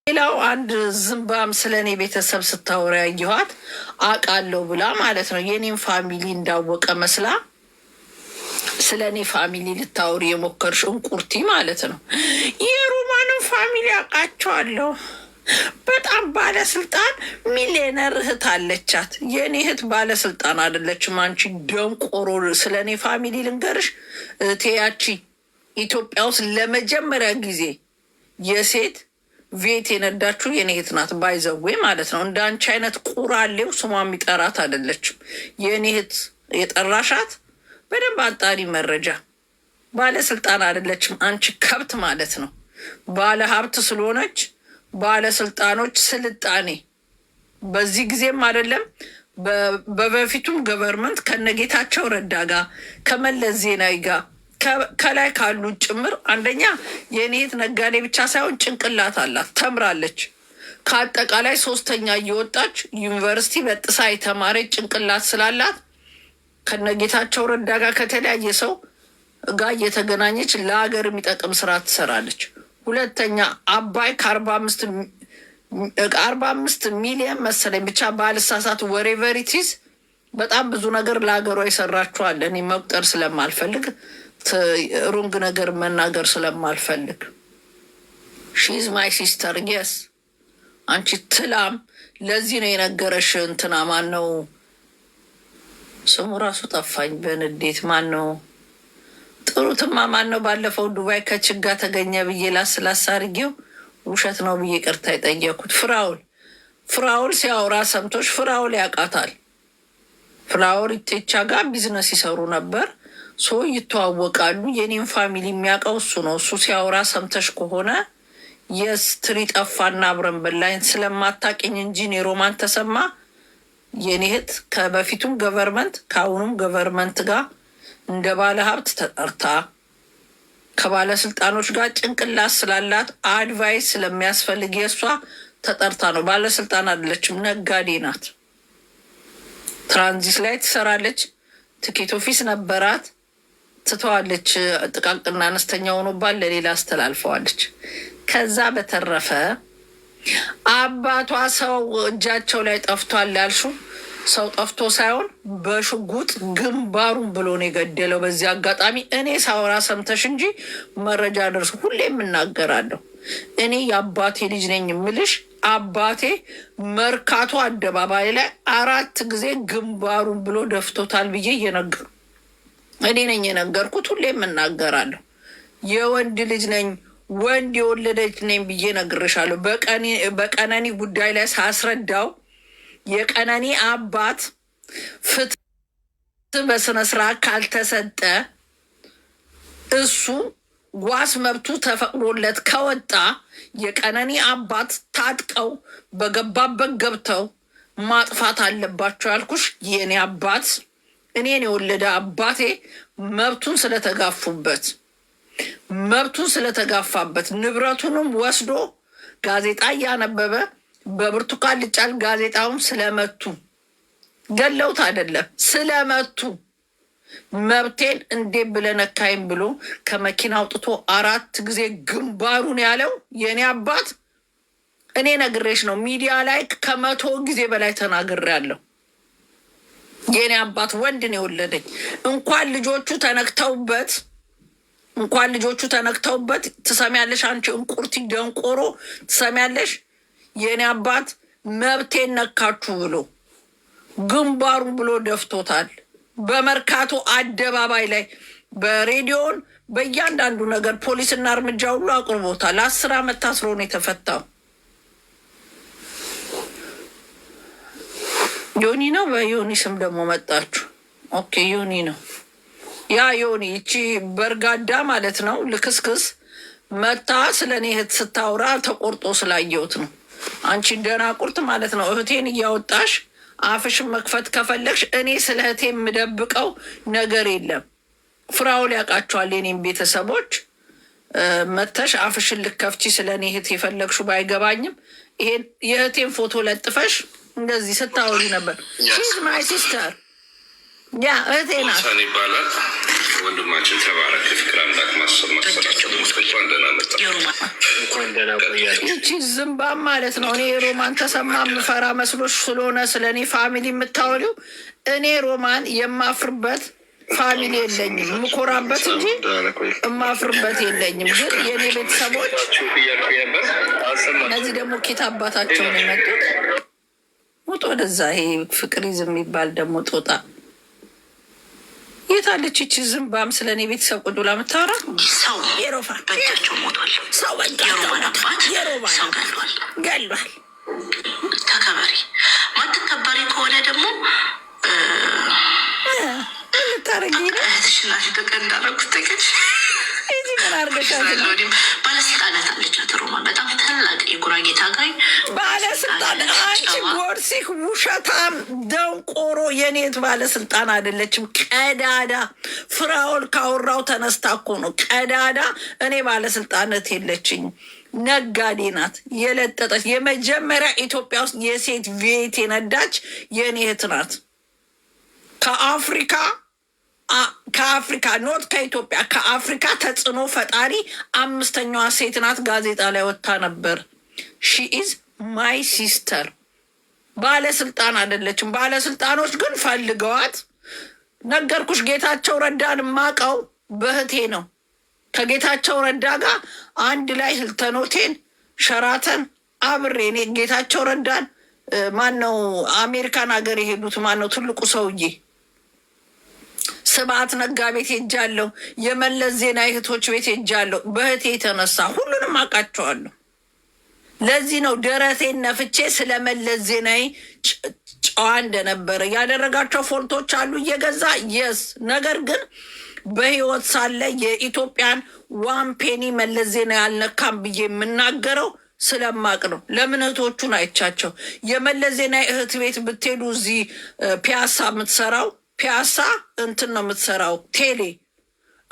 ሌላው አንድ ዝምባም ስለኔ ቤተሰብ ስታወራ ያየኋት አውቃለሁ ብላ ማለት ነው። የኔም ፋሚሊ እንዳወቀ መስላ ስለኔ ፋሚሊ ልታወሪ የሞከርሽ እንቁርቲ ማለት ነው። የሮማንን ፋሚሊ አውቃቸዋለሁ። በጣም ባለስልጣን ሚሊዮነር እህት አለቻት። የኔ እህት ባለስልጣን አይደለችም። አንቺ ደንቆሮ፣ ስለኔ ፋሚሊ ልንገርሽ እህቴ፣ ያቺ ኢትዮጵያ ውስጥ ለመጀመሪያ ጊዜ የሴት ቬት የነዳችሁ የኔ እህት ናት። ባይዘዌ ማለት ነው። እንደ አንቺ አይነት ቁራሌው ስሟ የሚጠራት አይደለችም። የኔ እህት የጠራሻት በደንብ አጣሪ መረጃ። ባለስልጣን አይደለችም። አንቺ ከብት ማለት ነው። ባለ ሀብት ስለሆነች ባለስልጣኖች ስልጣኔ በዚህ ጊዜም አይደለም በበፊቱም ገቨርንመንት ከነጌታቸው ረዳ ጋር ከመለስ ዜናዊ ጋር ከላይ ካሉ ጭምር። አንደኛ የኔ እህት ነጋዴ ብቻ ሳይሆን ጭንቅላት አላት፣ ተምራለች። ከአጠቃላይ ሶስተኛ እየወጣች ዩኒቨርሲቲ በጥሳ የተማረች ጭንቅላት ስላላት ከነጌታቸው ረዳ ጋር ከተለያየ ሰው ጋር እየተገናኘች ለሀገር የሚጠቅም ስራ ትሰራለች። ሁለተኛ አባይ ከ45 ሚሊዮን መሰለኝ ብቻ ባልሳሳት ወሬቨሪቲዝ በጣም ብዙ ነገር ለሀገሯ ይሰራችኋል። እኔ መቁጠር ስለማልፈልግ ሩንግ ነገር መናገር ስለማልፈልግ ሺዝ ማይ ሲስተር የስ። አንቺ ትላም ለዚህ ነው የነገረሽ። እንትና ማን ነው ስሙ ራሱ ጠፋኝ በንዴት። ማን ነው ጥሩትማ ማን ነው ባለፈው ዱባይ ከችጋ ተገኘ ብዬ ላስላስ አድርጌው ውሸት ነው ብዬ ቅርታ የጠየኩት ፍራውል ሲያወራ ሰምቶች። ፍራውል ያውቃታል። ፍራውል ኢቴቻ ጋር ቢዝነስ ይሰሩ ነበር። ሶ ይተዋወቃሉ። የኔም ፋሚሊ የሚያውቀው እሱ ነው። እሱ ሲያወራ ሰምተሽ ከሆነ የስትሪ ጠፋና አብረን በላይን ስለማታውቂኝ እንጂ እኔ ሮማን ተሰማ የኔ እህት ከበፊቱም ገቨርንመንት ከአሁኑም ገቨርንመንት ጋር እንደ ባለ ሀብት ተጠርታ ከባለስልጣኖች ጋር ጭንቅላት ስላላት አድቫይስ ስለሚያስፈልግ የእሷ ተጠርታ ነው። ባለስልጣን አይደለችም፣ ነጋዴ ናት። ትራንዚት ላይ ትሰራለች። ትኬት ኦፊስ ነበራት፣ ትተዋለች። ጥቃቅና አነስተኛ ሆኖባል ለሌላ አስተላልፈዋለች። ከዛ በተረፈ አባቷ ሰው እጃቸው ላይ ጠፍቷል ያልሹ ሰው ጠፍቶ ሳይሆን በሽጉጥ ግንባሩን ብሎ ነው የገደለው። በዚህ አጋጣሚ እኔ ሳወራ ሰምተሽ እንጂ መረጃ ደርሶ ሁሌም እናገራለሁ። እኔ የአባቴ ልጅ ነኝ የምልሽ። አባቴ መርካቶ አደባባይ ላይ 4 ጊዜ ግንባሩን ብሎ ደፍቶታል ብዬ እየነገሩ እኔ ነኝ የነገርኩት። ሁሌም እናገራለሁ። የወንድ ልጅ ነኝ፣ ወንድ የወለደች ነኝ ብዬ ነግርሻለሁ። በቀነኒ ጉዳይ ላይ ሳስረዳው የቀነኒ አባት ፍትህ በስነስርዓት ካልተሰጠ እሱ ዋስ መብቱ ተፈቅዶለት ከወጣ የቀነኒ አባት ታጥቀው በገባበት ገብተው ማጥፋት አለባቸው ያልኩሽ የኔ አባት እኔን የወለደ አባቴ መብቱን ስለተጋፋበት ንብረቱንም ወስዶ ጋዜጣ እያነበበ በብርቱካን ልጫል ጋዜጣውን ስለመቱ ገለውት አይደለም ስለመቱ መብቴን እንዴት ብለነካይም ብሎ ከመኪና አውጥቶ 4 ጊዜ ግንባሩን ያለው የኔ አባት እኔ ነግሬሽ ነው። ሚዲያ ላይ ከ100 ጊዜ በላይ ተናግሬያለሁ። የኔ አባት ወንድ ነው የወለደኝ። እንኳን ልጆቹ ተነክተውበት ትሰሚያለሽ? አንቺ እንቁርቲ ደንቆሮ ትሰሚያለሽ? የኔ አባት መብቴን ነካችሁ ብሎ ግንባሩን ብሎ ደፍቶታል። በመርካቶ አደባባይ ላይ በሬዲዮን በእያንዳንዱ ነገር ፖሊስና እርምጃ ሁሉ አቅርቦታል። 10 ዓመት ታስሮ ነው የተፈታው። ዮኒ ነው። በዮኒ ስም ደግሞ መጣችሁ። ኦኬ ዮኒ ነው ያ ዮኒ። ይቺ በርጋዳ ማለት ነው ልክስክስ መታ ስለ እኔ እህት ስታወራ ተቆርጦ ስላየሁት ነው። አንቺ ደናቁርት ማለት ነው። እህቴን እያወጣሽ አፍሽን መክፈት ከፈለግሽ እኔ ስለ እህቴ የምደብቀው ነገር የለም። ፍራውል ያውቃቸዋል የኔም ቤተሰቦች። መተሽ አፍሽን ልከፍቺ ስለ እኔ እህት የፈለግሹ ባይገባኝም ይሄን የእህቴን ፎቶ ለጥፈሽ እንደዚህ ስታወሪ ነበር። ሺዝ ማይ ሲስተር ያ እህቴ ናት። ወንድማችን ተባረክ። ፍቅር አምላክ ማሰማቸው እንኳን ደህና መጣ። እንኳን ደህና ቆያችሁ። ይቺ ዝምባም ማለት ነው። እኔ ሮማን ተሰማ የምፈራ መስሎች ስለሆነ ስለ እኔ ፋሚሊ የምታወሪው፣ እኔ ሮማን የማፍርበት ፋሚሊ የለኝም፣ የምኮራበት እንጂ የማፍርበት የለኝም። ግን የእኔ ቤተሰቦች እነዚህ ደግሞ ኬት አባታቸውን የመጡት ውጥ ወደዛ። ይሄ ፍቅሪዝም የሚባል ደግሞ ጦጣ የታለች ይቺ ዝምባም ስለ እኔ ቤተሰብ ቁጭ ብላ የምታወራ? ሰው በእጃቸው ሞቷል። ሰው የሮማን አባት ሰው ገሏል። ተከበሪ። ማትከበሪ ከሆነ ደግሞ ልታረጊ ትሽናሽ በቀ እንዳረጉት ተገች ባለስልጣናት አለቻት ሮማን። በጣም ታላቅ የጉራጌ ታጋይ ባለስልጣን። አንቺ ጎርሲክ ውሸታም ደንቆሮ፣ የኔት ባለስልጣን አይደለችም። ቀዳዳ ፍራኦል ካወራው ተነስታ እኮ ነው ቀዳዳ። እኔ ባለስልጣነት የለችኝ፣ ነጋዴ ናት የለጠጠች። የመጀመሪያ ኢትዮጵያ ውስጥ የሴት ቬት የነዳች የኔ እህት ናት። ከአፍሪካ ኖት ከኢትዮጵያ ከአፍሪካ ተጽዕኖ ፈጣሪ አምስተኛዋ ሴት ናት። ጋዜጣ ላይ ወጥታ ነበር። ሺ ኢዝ ማይ ሲስተር። ባለስልጣን አይደለችም። ባለስልጣኖች ግን ፈልገዋት ነገርኩሽ። ጌታቸው ረዳን ማቀው በህቴ ነው። ከጌታቸው ረዳ ጋር አንድ ላይ ህልተን ሆቴል ሸራተን አብሬ እኔ ጌታቸው ረዳን ማነው አሜሪካን ሀገር የሄዱት ማነው ትልቁ ሰውዬ ስብሐት ነጋ ቤት ሄጃለሁ። የመለስ ዜናዊ እህቶች ቤት ሄጃለሁ። በእህቴ የተነሳ ሁሉንም አውቃቸዋለሁ። ለዚህ ነው ደረቴን ነፍቼ ስለ መለስ ዜናዊ ጨዋ እንደነበረ ያደረጋቸው ፎልቶች አሉ እየገዛ የስ ነገር ግን በህይወት ሳለ የኢትዮጵያን ዋን ፔኒ መለስ ዜናዊ አልነካም ብዬ የምናገረው ስለማቅ ነው። ለምን እህቶቹን አይቻቸው። የመለስ ዜናዊ እህት ቤት ብትሄዱ እዚህ ፒያሳ የምትሰራው ፒያሳ እንትን ነው የምትሰራው ቴሌ፣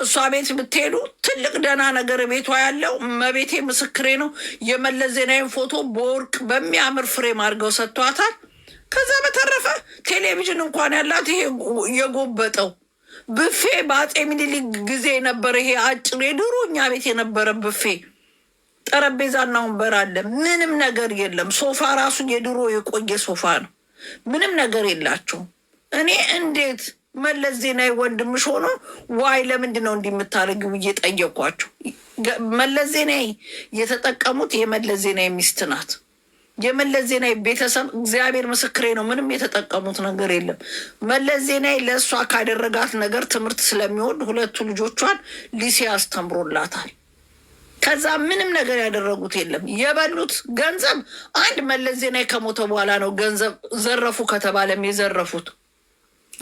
እሷ ቤት ብትሄዱ ትልቅ ደህና ነገር ቤቷ ያለው መቤቴ ምስክሬ ነው። የመለስ ዜናዊን ፎቶ በወርቅ በሚያምር ፍሬም አድርገው ሰጥቷታል። ከዛ በተረፈ ቴሌቪዥን እንኳን ያላት ይሄ የጎበጠው ብፌ በአፄ ምኒልክ ጊዜ የነበረ ይሄ አጭር የድሮ እኛ ቤት የነበረ ብፌ ጠረጴዛና ወንበር አለ። ምንም ነገር የለም። ሶፋ ራሱ የድሮ የቆየ ሶፋ ነው። ምንም ነገር የላቸውም። እኔ እንዴት መለስ ዜናዊ ወንድምሽ ሆኖ ዋይ ለምንድን ነው እንዲህ የምታደርጊው ብዬ ጠየኳቸው። መለስ ዜናዊ የተጠቀሙት የመለስ ዜናዊ ሚስት ናት። የመለስ ዜናዊ ቤተሰብ እግዚአብሔር ምስክሬ ነው፣ ምንም የተጠቀሙት ነገር የለም። መለስ ዜናዊ ለእሷ ካደረጋት ነገር ትምህርት ስለሚወድ ሁለቱ ልጆቿን ሊሴ አስተምሮላታል። ከዛ ምንም ነገር ያደረጉት የለም። የበሉት ገንዘብ አንድ መለስ ዜናዊ ከሞተ በኋላ ነው ገንዘብ ዘረፉ ከተባለም የዘረፉት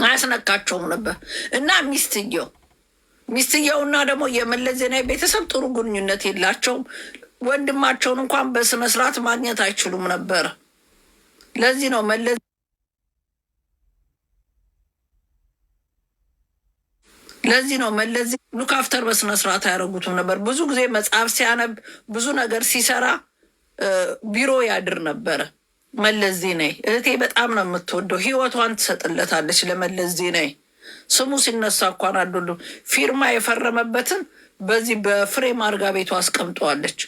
አያስነካቸውም ነበር። እና ሚስትየውና ደግሞ የመለስ ዜናዊ ቤተሰብ ጥሩ ግንኙነት የላቸውም። ወንድማቸውን እንኳን በስነ ስርዓት ማግኘት አይችሉም ነበር። ለዚህ ነው መለስ ሉክ አፍተር በስነ ስርዓት አያደርጉትም ነበር። ብዙ ጊዜ መጽሐፍ ሲያነብ ብዙ ነገር ሲሰራ ቢሮ ያድር ነበረ። መለስ ዜናዊ እህቴ በጣም ነው የምትወደው። ህይወቷን ትሰጥለታለች ለመለስ ዜናዊ። ስሙ ሲነሳ እንኳን አዶሉ ፊርማ የፈረመበትን በዚህ በፍሬም አርጋ ቤቷ አስቀምጠዋለች።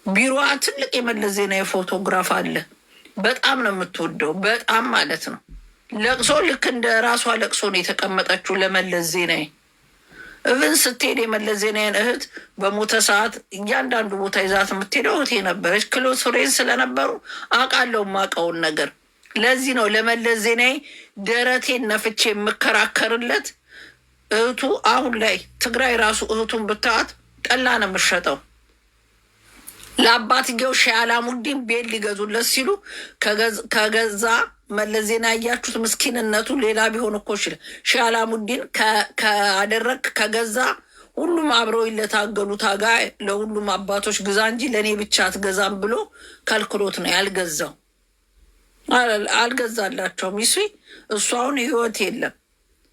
ቢሮዋ ትልቅ የመለስ ዜናዊ ፎቶግራፍ አለ። በጣም ነው የምትወደው፣ በጣም ማለት ነው። ለቅሶ ልክ እንደ ራሷ ለቅሶ ነው የተቀመጠችው ለመለስ ዜናዊ። እብን ስትሄድ የመለስ ዜናዊን እህት በሞተ ሰዓት እያንዳንዱ ቦታ ይዛት የምትሄደው እህቴ ነበረች። ክሎዝ ፍሬንድ ስለነበሩ አውቃለሁ የማውቀውን ነገር። ለዚህ ነው ለመለስ ዜናዊ ደረቴን ነፍቼ የምከራከርለት። እህቱ አሁን ላይ ትግራይ ራሱ እህቱን ብታዋት ጠላ ነው የምትሸጠው። ለአባትየው ሼህ አላሙዲን ቤት ሊገዙለት ሲሉ ከገዛ መለስ ዜናዊ ያያችሁት ምስኪንነቱ ሌላ ቢሆን እኮ ይችላል። ሼህ አላሙዲን ከአደረግ ከገዛ ሁሉም አብረው ይለታገሉ ታጋይ ለሁሉም አባቶች ግዛ እንጂ ለእኔ ብቻ አትገዛም ብሎ ከልክሎት ነው ያልገዛው። አልገዛላቸውም። ይሱ እሱ አሁን ህይወት የለም።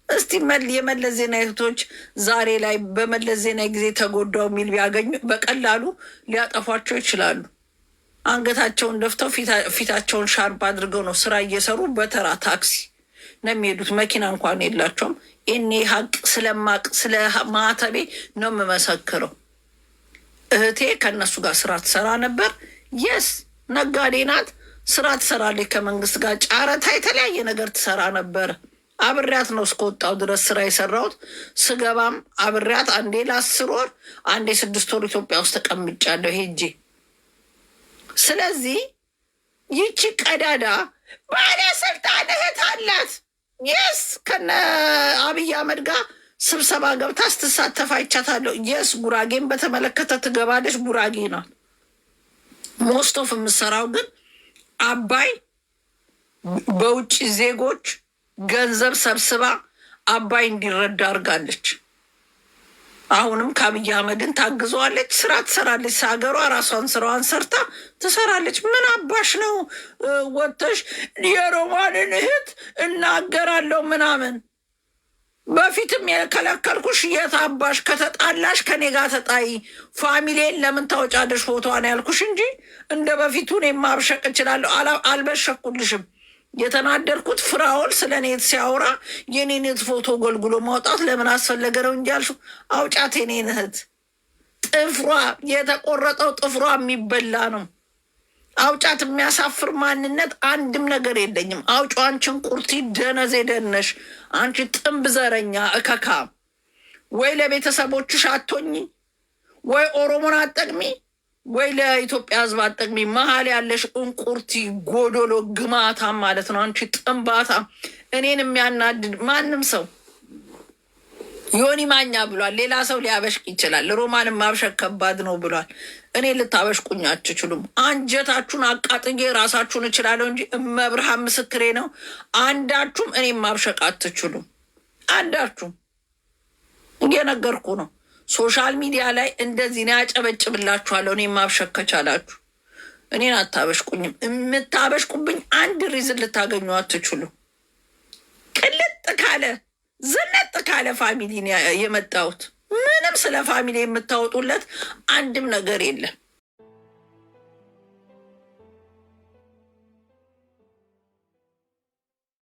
እስቲ የመለስ ዜናዊ እህቶች ዛሬ ላይ በመለስ ዜናዊ ጊዜ ተጎዳው የሚል ቢያገኙ በቀላሉ ሊያጠፏቸው ይችላሉ። አንገታቸውን ደፍተው ፊታቸውን ሻርፕ አድርገው ነው ስራ እየሰሩ በተራ ታክሲ ነው የሚሄዱት። መኪና እንኳን የላቸውም። እኔ ሀቅ ስለማቅ ስለ ማተቤ ነው የምመሰክረው። እህቴ ከእነሱ ጋር ስራ ትሰራ ነበር። የስ ነጋዴ ናት። ስራ ትሰራለች ከመንግስት ጋር ጨረታ፣ የተለያየ ነገር ትሰራ ነበር። አብሬያት ነው እስከወጣው ድረስ ስራ የሰራሁት። ስገባም አብሬያት አንዴ ለ10 ወር አንዴ 6 ወር ኢትዮጵያ ውስጥ ተቀምጫለሁ ሄጄ። ስለዚህ ይቺ ቀዳዳ ባለስልጣን እህት አላት። የስ ከነ አብይ አህመድ ጋር ስብሰባ ገብታ ስትሳተፍ አይቻታለሁ። የስ ጉራጌን በተመለከተ ትገባለች። ጉራጌ ናት። ሞስቶፍ የምሰራው ግን አባይ በውጭ ዜጎች ገንዘብ ሰብስባ አባይ እንዲረዳ አድርጋለች። አሁንም ከአብይ አህመድን ታግዘዋለች። ስራ ትሰራለች። ሀገሯ ራሷን ስራዋን ሰርታ ትሰራለች። ምን አባሽ ነው ወጥተሽ የሮማንን እህት እናገራለሁ ምናምን? በፊትም የከለከልኩሽ የት አባሽ ከተጣላሽ ከኔ ጋር ተጣይ፣ ፋሚሊን ለምን ታወጫለሽ ፎቶዋን ያልኩሽ እንጂ እንደ በፊቱ እኔ ማብሸቅ እችላለሁ። አልበሸኩልሽም። የተናደርኩት ፍራኦል ስለ እኔ ሲያወራ የኔን ፎቶ ጎልጉሎ ማውጣት ለምን አስፈለገ ነው እንጂ አልሽው። አውጫት የኔን እህት። ጥፍሯ የተቆረጠው ጥፍሯ የሚበላ ነው። አውጫት። የሚያሳፍር ማንነት አንድም ነገር የለኝም። አውጫ። አንቺን ቁርቲ ደነዜ ደነሽ። አንቺ ጥንብ ዘረኛ እከካ። ወይ ለቤተሰቦችሽ አቶኝ፣ ወይ ኦሮሞን አጠቅሚ፣ ወይ ለኢትዮጵያ ሕዝብ አጠቅሚ። መሀል ያለሽ እንቁርቲ ጎዶሎ ግማታ ማለት ነው። አንቺ ጥንባታ። እኔን የሚያናድድ ማንም ሰው ዮኒ ማኛ ብሏል። ሌላ ሰው ሊያበሽቅ ይችላል። ሮማንን ማብሸቅ ከባድ ነው ብሏል። እኔ ልታበሽቁኝ አትችሉም። አንጀታችሁን አቃጥጌ ራሳችሁን እችላለሁ እንጂ እመብርሃን ምስክሬ ነው። አንዳችሁም እኔም ማብሸቅ አትችሉም። አንዳችሁም እየነገርኩ ነው። ሶሻል ሚዲያ ላይ እንደዚህ ነው ያጨበጭብላችኋለሁ። እኔም ማብሸቅ ከቻላችሁ እኔን አታበሽቁኝም። የምታበሽቁብኝ አንድ ሪዝን ልታገኙ አትችሉም። ቅልጥ ካለ ዝነጥ ካለ ፋሚሊ የመጣሁት ምንም ስለ ፋሚሊ የምታወጡለት አንድም ነገር የለም።